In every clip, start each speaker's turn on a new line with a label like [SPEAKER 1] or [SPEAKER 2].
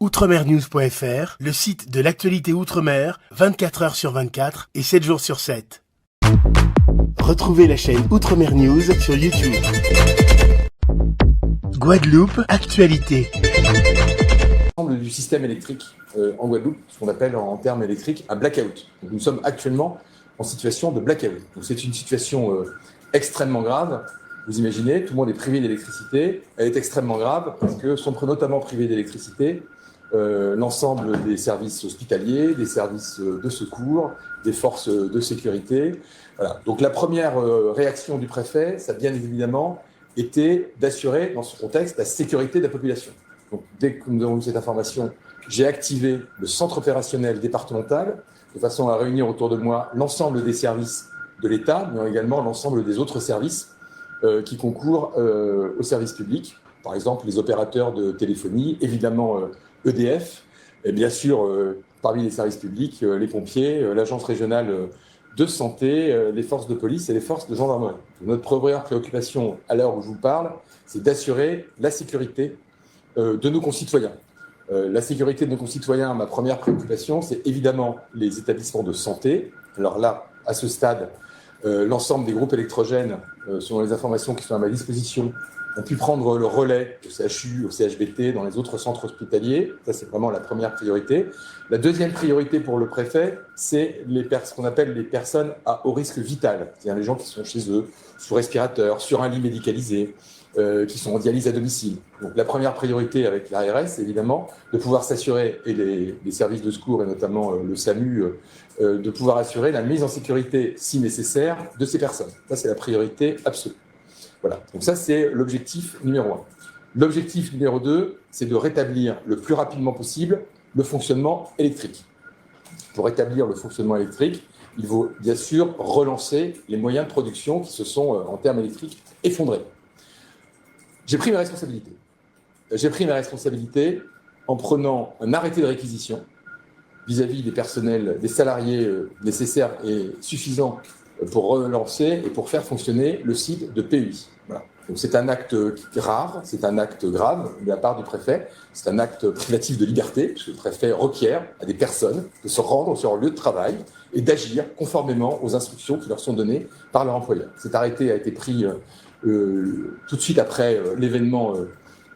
[SPEAKER 1] Outremernews.fr, le site de l'actualité Outre-mer, 24 heures sur 24 et 7 jours sur 7. Retrouvez la chaîne Outremer News sur YouTube. Guadeloupe, actualité.
[SPEAKER 2] L'ensemble du système électrique en Guadeloupe, ce qu'on appelle en termes électriques un blackout. Donc, nous sommes actuellement en situation de blackout. Donc, c'est une situation extrêmement grave. Vous imaginez, tout le monde est privé d'électricité. Elle est extrêmement grave parce que sont notamment privés d'électricité l'ensemble des services hospitaliers, des services de secours, des forces de sécurité. Voilà. Donc la première réaction du préfet, ça a bien évidemment été d'assurer dans ce contexte la sécurité de la population. Donc dès que nous avons eu cette information, j'ai activé le centre opérationnel départemental de façon à réunir autour de moi l'ensemble des services de l'État, mais également l'ensemble des autres services qui concourent au service public. Par exemple, les opérateurs de téléphonie, évidemment EDF, et bien sûr, parmi les services publics, les pompiers, l'agence régionale de santé, les forces de police et les forces de gendarmerie. Notre première préoccupation à l'heure où je vous parle, c'est d'assurer la sécurité de nos concitoyens. La sécurité de nos concitoyens, ma première préoccupation, c'est évidemment les établissements de santé. Alors là, à ce stade, l'ensemble des groupes électrogènes, selon les informations qui sont à ma disposition, ont pu prendre le relais au CHU, au CHBT, dans les autres centres hospitaliers. Ça, c'est vraiment la première priorité. La deuxième priorité pour le préfet, c'est ce qu'on appelle les personnes à haut risque vital, c'est-à-dire les gens qui sont chez eux, sous respirateur, sur un lit médicalisé, qui sont en dialyse à domicile. Donc la première priorité avec l'ARS, c'est évidemment de pouvoir s'assurer, et les services de secours, et notamment le SAMU, de pouvoir assurer la mise en sécurité, si nécessaire, de ces personnes. Ça, c'est la priorité absolue. Voilà, donc ça c'est l'objectif numéro 1. L'objectif numéro 2, c'est de rétablir le plus rapidement possible le fonctionnement électrique. Pour rétablir le fonctionnement électrique, il faut bien sûr relancer les moyens de production qui se sont, en termes électriques, effondrés. J'ai pris mes responsabilités. J'ai pris mes responsabilités en prenant un arrêté de réquisition vis-à-vis des personnels, des salariés nécessaires et suffisants pour relancer et pour faire fonctionner le site de PUI. Voilà. Donc c'est un acte rare, c'est un acte grave de la part du préfet, c'est un acte privatif de liberté, puisque le préfet requiert à des personnes de se rendre sur leur lieu de travail et d'agir conformément aux instructions qui leur sont données par leur employeur. Cet arrêté a été pris tout de suite après l'événement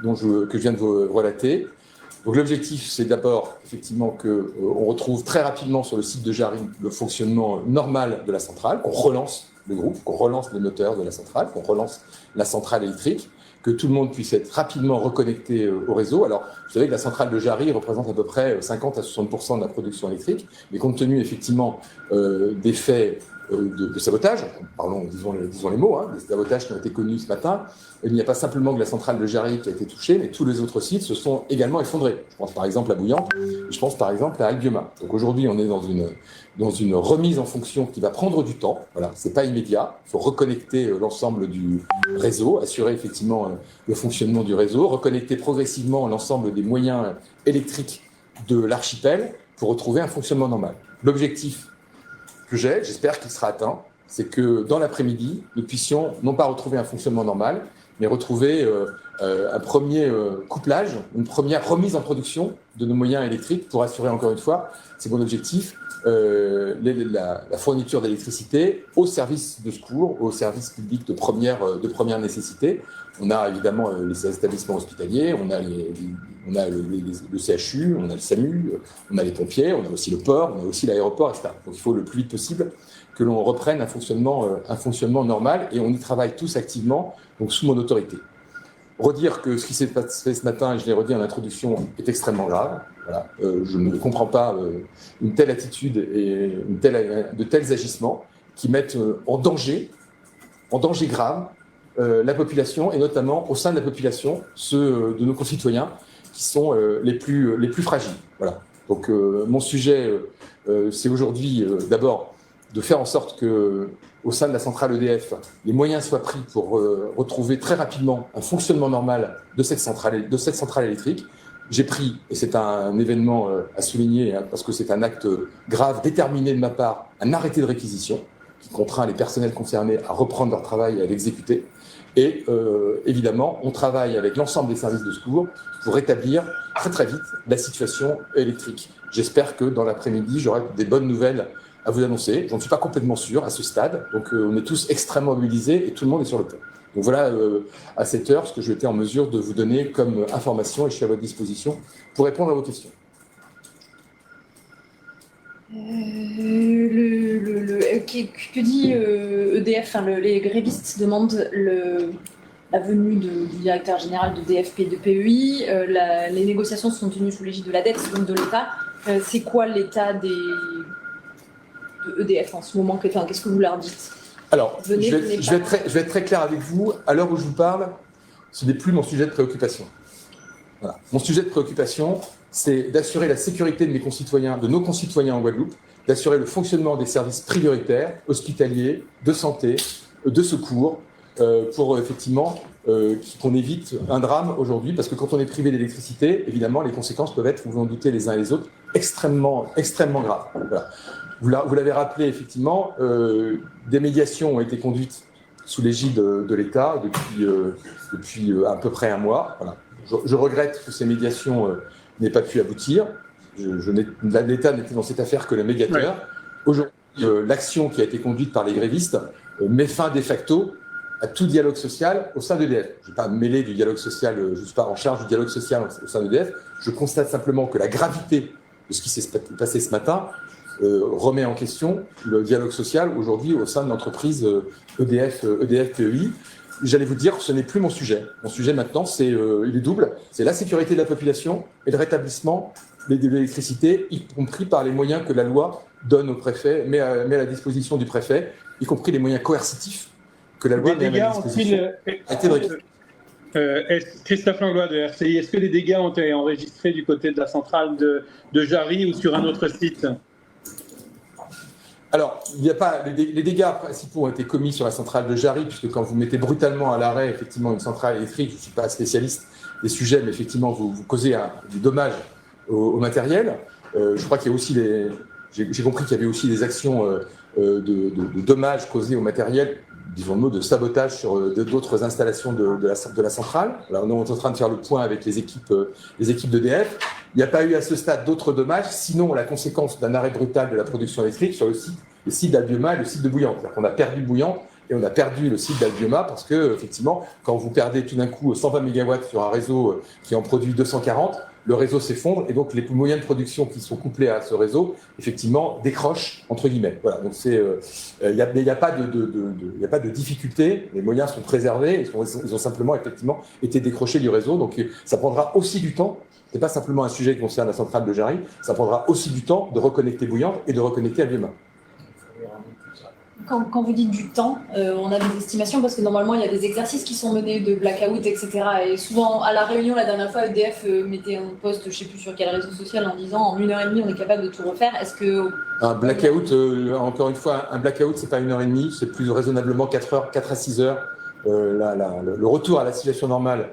[SPEAKER 2] que je viens de vous relater. Donc l'objectif, c'est d'abord effectivement qu'on retrouve très rapidement sur le site de Jarry le fonctionnement normal de la centrale, qu'on relance le groupe, qu'on relance les moteurs de la centrale, qu'on relance la centrale électrique, que tout le monde puisse être rapidement reconnecté au réseau. Alors, vous savez que la centrale de Jarry représente à peu près 50 à 60% de la production électrique, mais compte tenu effectivement des faits de sabotage, disons les mots, des sabotages qui ont été connus ce matin, il n'y a pas simplement que la centrale de Jarry qui a été touchée, mais tous les autres sites se sont également effondrés. Je pense par exemple à Bouillante, et je pense par exemple à Albioma. Donc aujourd'hui, on est dans une remise en fonction qui va prendre du temps. Voilà, c'est pas immédiat. Il faut reconnecter l'ensemble du réseau, assurer effectivement le fonctionnement du réseau, reconnecter progressivement l'ensemble des moyens électriques de l'archipel pour retrouver un fonctionnement normal. L'objectif que j'espère qu'il sera atteint, c'est que dans l'après-midi, nous puissions non pas retrouver un fonctionnement normal, mais retrouver un premier couplage, une première remise en production de nos moyens électriques pour assurer encore une fois, c'est mon objectif, la fourniture d'électricité aux services de secours, aux services publics de première nécessité. On a évidemment les établissements hospitaliers, on a le CHU, on a le SAMU, on a les pompiers, on a aussi le port, on a aussi l'aéroport, etc. Donc il faut le plus vite possible que l'on reprenne un fonctionnement normal, et on y travaille tous activement, donc sous mon autorité. Redire que ce qui s'est passé ce matin, et je l'ai redit en introduction, est extrêmement grave. Voilà. Je ne comprends pas une telle attitude et de tels agissements qui mettent en danger grave la population, et notamment au sein de la population, ceux de nos concitoyens qui sont les plus fragiles. Voilà. Donc mon sujet, c'est aujourd'hui d'abord de faire en sorte que, au sein de la centrale EDF, les moyens soient pris pour retrouver très rapidement un fonctionnement normal de cette centrale électrique. J'ai pris, et c'est un événement à souligner, parce que c'est un acte grave, déterminé de ma part, un arrêté de réquisition qui contraint les personnels concernés à reprendre leur travail et à l'exécuter. Et évidemment, on travaille avec l'ensemble des services de secours pour rétablir très très vite la situation électrique. J'espère que dans l'après-midi, j'aurai des bonnes nouvelles à vous annoncer. Je ne suis pas complètement sûr à ce stade, donc on est tous extrêmement mobilisés et tout le monde est sur le pont. Donc voilà, à cette heure, ce que j'ai été en mesure de vous donner comme information et je suis à votre disposition pour répondre à vos questions.
[SPEAKER 3] Que dit EDF, les grévistes demandent la venue du directeur général d'EDF et de PEI. Les négociations sont tenues sous l'égide de l'ADEME, donc de l'État. C'est quoi l'état de EDF en ce moment? Qu'est-ce que vous leur dites?
[SPEAKER 2] Alors, je vais être très clair avec vous. À l'heure où je vous parle, ce n'est plus mon sujet de préoccupation. Voilà. Mon sujet de préoccupation, c'est d'assurer la sécurité de mes concitoyens, de nos concitoyens en Guadeloupe, d'assurer le fonctionnement des services prioritaires, hospitaliers, de santé, de secours, pour effectivement qu'on évite un drame aujourd'hui, parce que quand on est privé d'électricité, évidemment, les conséquences peuvent être, vous vous en doutez les uns et les autres, extrêmement graves. Voilà. Vous l'avez rappelé, effectivement, des médiations ont été conduites sous l'égide de l'État depuis à peu près un mois. Voilà. Je regrette que ces médiations n'aient pas pu aboutir. L'État n'était dans cette affaire que le médiateur. Ouais. Aujourd'hui, l'action qui a été conduite par les grévistes met fin de facto à tout dialogue social au sein d'EDF. Je ne vais pas me mêler du dialogue social, je ne suis pas en charge du dialogue social au sein d'EDF. Je constate simplement que la gravité de ce qui s'est passé ce matin remet en question le dialogue social aujourd'hui au sein de l'entreprise EDF PEI. J'allais vous dire, ce n'est plus mon sujet. Mon sujet maintenant, il est double. C'est la sécurité de la population et le rétablissement de l'électricité, y compris par les moyens que la loi donne au préfet, met à la disposition du préfet, y compris les moyens coercitifs que la loi met à la disposition.
[SPEAKER 4] Christophe Langlois de RCI, est-ce que les dégâts ont été enregistrés du côté de la centrale de Jarry ou sur un autre site?
[SPEAKER 2] Alors, il n'y a pas, les dégâts principaux ont été commis sur la centrale de Jarry, puisque quand vous mettez brutalement à l'arrêt effectivement une centrale électrique, je ne suis pas spécialiste des sujets, mais effectivement vous causez du dommage au matériel. Je crois qu'il y a aussi j'ai compris qu'il y avait aussi des actions de dommages causés au matériel, disons le mot de sabotage sur d'autres installations de la centrale. Alors, nous, on est en train de faire le point avec les équipes d'EDF. Il n'y a pas eu à ce stade d'autres dommages, sinon la conséquence d'un arrêt brutal de la production électrique sur le site d'Albioma et le site de Bouillante. C'est-à-dire qu'on a perdu Bouillante et on a perdu le site d'Albioma parce que, effectivement, quand vous perdez tout d'un coup 120 MW sur un réseau qui en produit 240, le réseau s'effondre et donc les moyens de production qui sont couplés à ce réseau, effectivement, décrochent, entre guillemets. Voilà, donc il n'y a pas de difficulté, les moyens sont préservés, ils ont simplement, effectivement, été décrochés du réseau, donc ça prendra aussi du temps. Ce n'est pas simplement un sujet qui concerne la centrale de Jarry, ça prendra aussi du temps de reconnecter Bouillante et de reconnecter Albioma.
[SPEAKER 3] Quand vous dites du temps, on a des estimations parce que normalement il y a des exercices qui sont menés de blackout, etc. Et souvent à la réunion la dernière fois, EDF mettait un post, je ne sais plus sur quel réseau social, en disant en 1h30 on est capable de tout refaire. Est-ce que
[SPEAKER 2] un blackout, encore une fois, un blackout c'est pas 1h30, c'est plus raisonnablement 4 à 6 heures. Le retour à la situation normale.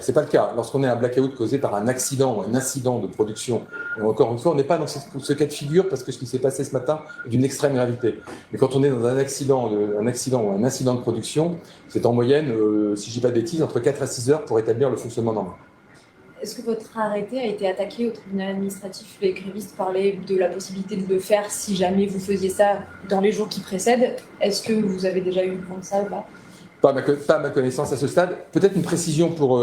[SPEAKER 2] C'est pas le cas, lorsqu'on est un blackout causé par un accident ou un incident de production, encore une fois, on n'est pas dans ce cas de figure parce que ce qui s'est passé ce matin est d'une extrême gravité. Mais quand on est dans un accident ou un incident de production, c'est en moyenne, si je dis pas de bêtises, entre 4 à 6 heures pour établir le fonctionnement normal.
[SPEAKER 3] Est-ce que votre arrêté a été attaqué au tribunal administratif? Les grévistes parlaient de la possibilité de le faire si jamais vous faisiez ça dans les jours qui précèdent. Est-ce que vous avez déjà eu vent de ça ou pas?
[SPEAKER 2] Pas à ma connaissance à ce stade. Peut-être une précision pour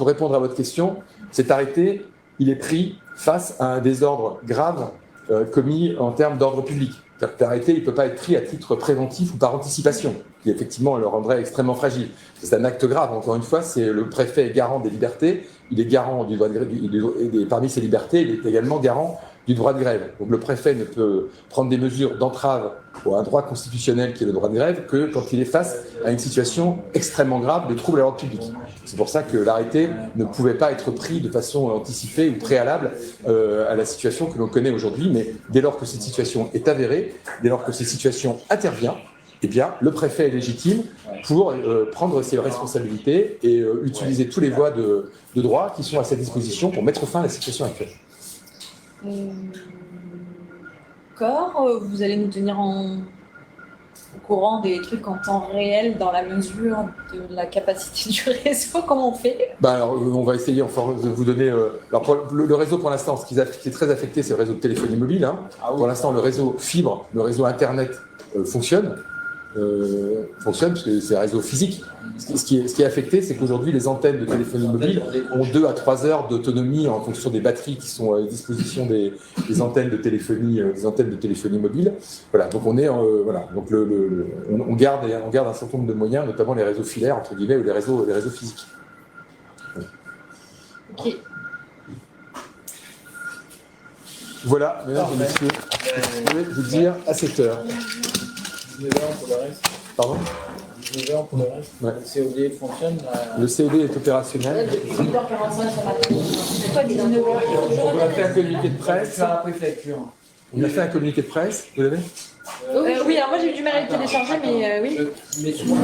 [SPEAKER 2] répondre à votre question. Cet arrêté, il est pris face à un désordre grave commis en termes d'ordre public. Cet arrêté, il ne peut pas être pris à titre préventif ou par anticipation, qui effectivement le rendrait extrêmement fragile. C'est un acte grave, encore une fois, le préfet est garant des libertés, il est garant du droit de grève, et parmi ces libertés, il est également garant du droit de grève. Donc le préfet ne peut prendre des mesures d'entrave à un droit constitutionnel qui est le droit de grève que quand il est face à une situation extrêmement grave de trouble à l'ordre public. C'est pour ça que l'arrêté ne pouvait pas être pris de façon anticipée ou préalable à la situation que l'on connaît aujourd'hui, mais dès lors que cette situation est avérée, dès lors que cette situation intervient, eh bien, le préfet est légitime pour prendre ses responsabilités et utiliser tous les voies de droit qui sont à sa disposition pour mettre fin à la situation actuelle.
[SPEAKER 3] D'accord, vous allez nous tenir au courant des trucs en temps réel dans la mesure de la capacité du réseau? Comment on fait?
[SPEAKER 2] Alors, on va essayer enfin, de vous donner. Le réseau pour l'instant, ce qui est très affecté, c'est le réseau de téléphonie mobile. Hein. Pour l'instant, le réseau fibre, le réseau Internet fonctionne. Fonctionne parce que c'est un réseau physique. Ce qui est affecté, c'est qu'aujourd'hui, les antennes de téléphonie mobile ont 2 à 3 heures d'autonomie en fonction des batteries qui sont à disposition des antennes de téléphonie, mobile. Voilà, donc on est, voilà, donc on garde un certain nombre de moyens, notamment les réseaux filaires entre guillemets ou les réseaux physiques.
[SPEAKER 3] Ok.
[SPEAKER 2] Voilà, mesdames et messieurs, je vais vous dire à cette heure.
[SPEAKER 5] 19h pour le reste.
[SPEAKER 2] Pardon?
[SPEAKER 5] 19h pour le reste.
[SPEAKER 2] Ouais.
[SPEAKER 5] Le COD fonctionne.
[SPEAKER 2] Le COD est opérationnel.
[SPEAKER 3] 8h45 sur matin. C'est quoi 19h?
[SPEAKER 2] On a fait un communiqué de presse.
[SPEAKER 5] Faire la préfecture.
[SPEAKER 2] On a fait un communiqué de presse. Vous l'avez?
[SPEAKER 3] Oui, alors moi j'ai eu du mal à le télécharger, mais oui.
[SPEAKER 5] Mais souvent,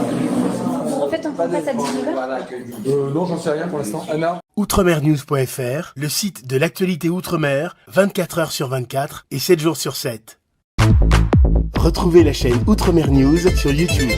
[SPEAKER 3] Vous refaites un
[SPEAKER 5] pas
[SPEAKER 3] podcast à
[SPEAKER 5] de
[SPEAKER 3] 19h?
[SPEAKER 5] voilà, que
[SPEAKER 2] Non, j'en sais rien pour l'instant. Anna?
[SPEAKER 1] Outremernews.fr, le site de l'actualité outre-mer, 24 heures sur 24 et 7 jours sur 7. Retrouvez la chaîne Outremer News sur YouTube.